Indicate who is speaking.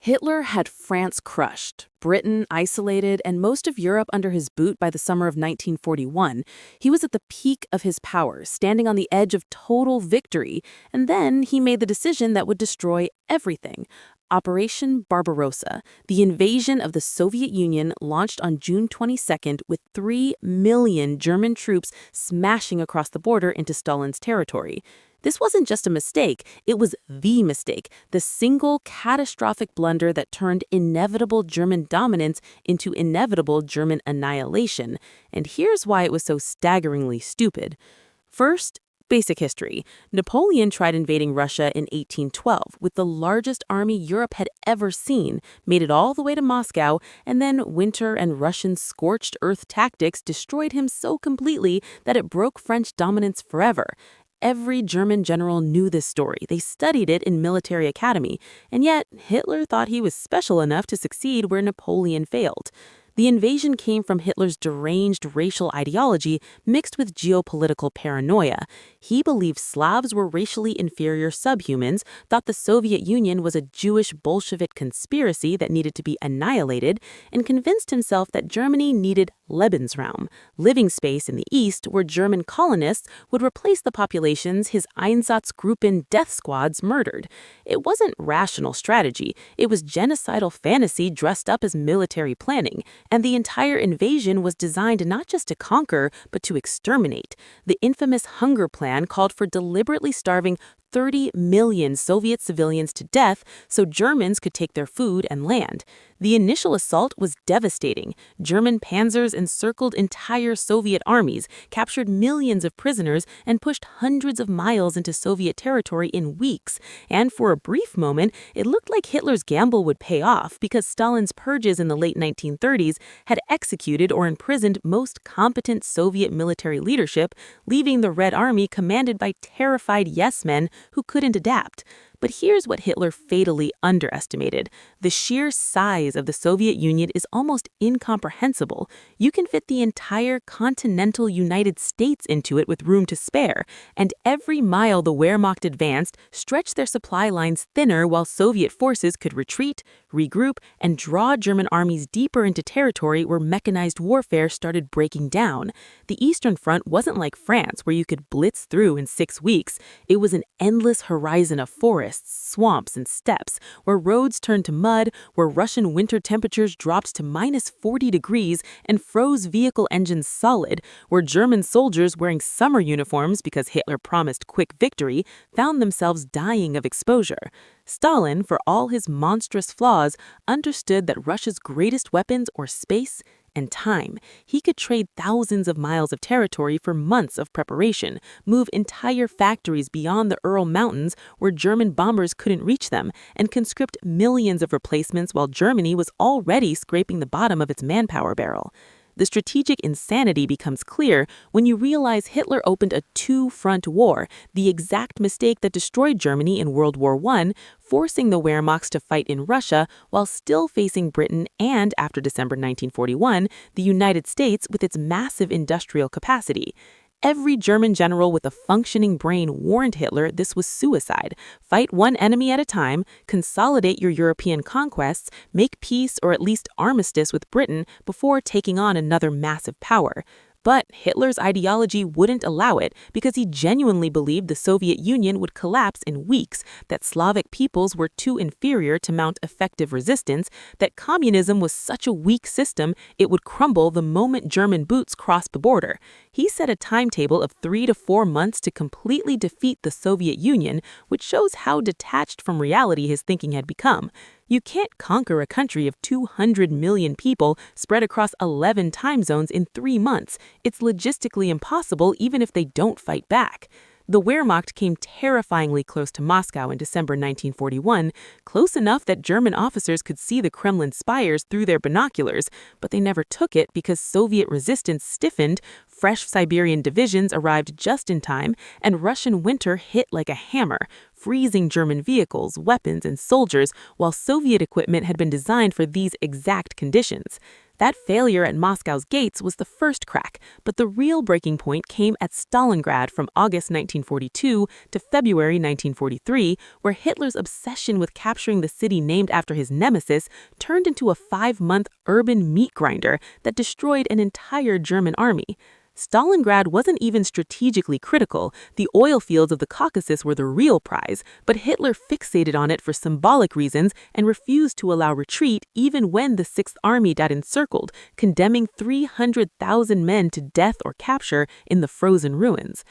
Speaker 1: Hitler had France crushed, Britain isolated, and most of Europe under his boot by the summer of 1941. He was at the peak of his power, standing on the edge of total victory, and then he made the decision that would destroy everything. Operation Barbarossa, the invasion of the Soviet Union, launched on June 22nd with 3 million German troops smashing across the border into Stalin's territory. This wasn't just a mistake, it was the mistake, the single catastrophic blunder that turned inevitable German dominance into inevitable German annihilation. And here's why it was so staggeringly stupid. First, basic history. Napoleon tried invading Russia in 1812 with the largest army Europe had ever seen, made it all the way to Moscow, and then winter and Russian scorched earth tactics destroyed him so completely that it broke French dominance forever. Every German general knew this story. They studied it in military academy, and yet Hitler thought he was special enough to succeed where Napoleon failed. The invasion came from Hitler's deranged racial ideology mixed with geopolitical paranoia. He believed Slavs were racially inferior subhumans, thought the Soviet Union was a Jewish Bolshevik conspiracy that needed to be annihilated, and convinced himself that Germany needed Lebensraum, living space in the east where German colonists would replace the populations his Einsatzgruppen death squads murdered. It wasn't rational strategy, it was genocidal fantasy dressed up as military planning. And the entire invasion was designed not just to conquer, but to exterminate. The infamous Hunger Plan called for deliberately starving 30 million Soviet civilians to death so Germans could take their food and land. The initial assault was devastating. German panzers encircled entire Soviet armies, captured millions of prisoners, and pushed hundreds of miles into Soviet territory in weeks. And for a brief moment, it looked like Hitler's gamble would pay off because Stalin's purges in the late 1930s had executed or imprisoned most competent Soviet military leadership, leaving the Red Army commanded by terrified yes-men who couldn't adapt. But here's what Hitler fatally underestimated. The sheer size of the Soviet Union is almost incomprehensible. You can fit the entire continental United States into it with room to spare, and every mile the Wehrmacht advanced stretched their supply lines thinner while Soviet forces could retreat, regroup, and draw German armies deeper into territory where mechanized warfare started breaking down. The Eastern Front wasn't like France, where you could blitz through in 6 weeks. It was an endless horizon of forests, swamps, and steppes, where roads turned to mud, where Russian winter temperatures dropped to -40 degrees and froze vehicle engines solid, where German soldiers wearing summer uniforms because Hitler promised quick victory found themselves dying of exposure. Stalin, for all his monstrous flaws, understood that Russia's greatest weapons were space and time. He could trade thousands of miles of territory for months of preparation, move entire factories beyond the Ural Mountains where German bombers couldn't reach them, and conscript millions of replacements while Germany was already scraping the bottom of its manpower barrel. The strategic insanity becomes clear when you realize Hitler opened a two-front war, the exact mistake that destroyed Germany in World War I, forcing the Wehrmacht to fight in Russia while still facing Britain and, after December 1941, the United States with its massive industrial capacity. Every German general with a functioning brain warned Hitler this was suicide. Fight one enemy at a time, consolidate your European conquests, make peace or at least armistice with Britain before taking on another massive power. But Hitler's ideology wouldn't allow it because he genuinely believed the Soviet Union would collapse in weeks, that Slavic peoples were too inferior to mount effective resistance, that communism was such a weak system it would crumble the moment German boots crossed the border. He set a timetable of 3 to 4 months to completely defeat the Soviet Union, which shows how detached from reality his thinking had become. You can't conquer a country of 200 million people spread across 11 time zones in 3 months. It's logistically impossible even if they don't fight back. The Wehrmacht came terrifyingly close to Moscow in December 1941, close enough that German officers could see the Kremlin spires through their binoculars, but they never took it because Soviet resistance stiffened, Fresh Siberian divisions arrived just in time, and Russian winter hit like a hammer, freezing German vehicles, weapons, and soldiers, while Soviet equipment had been designed for these exact conditions. That failure at Moscow's gates was the first crack, but the real breaking point came at Stalingrad from August 1942 to February 1943, where Hitler's obsession with capturing the city named after his nemesis turned into a 5-month urban meat grinder that destroyed an entire German army. Stalingrad wasn't even strategically critical. The oil fields of the Caucasus were the real prize, but Hitler fixated on it for symbolic reasons and refused to allow retreat even when the Sixth Army got encircled, condemning 300,000 men to death or capture in the frozen ruins.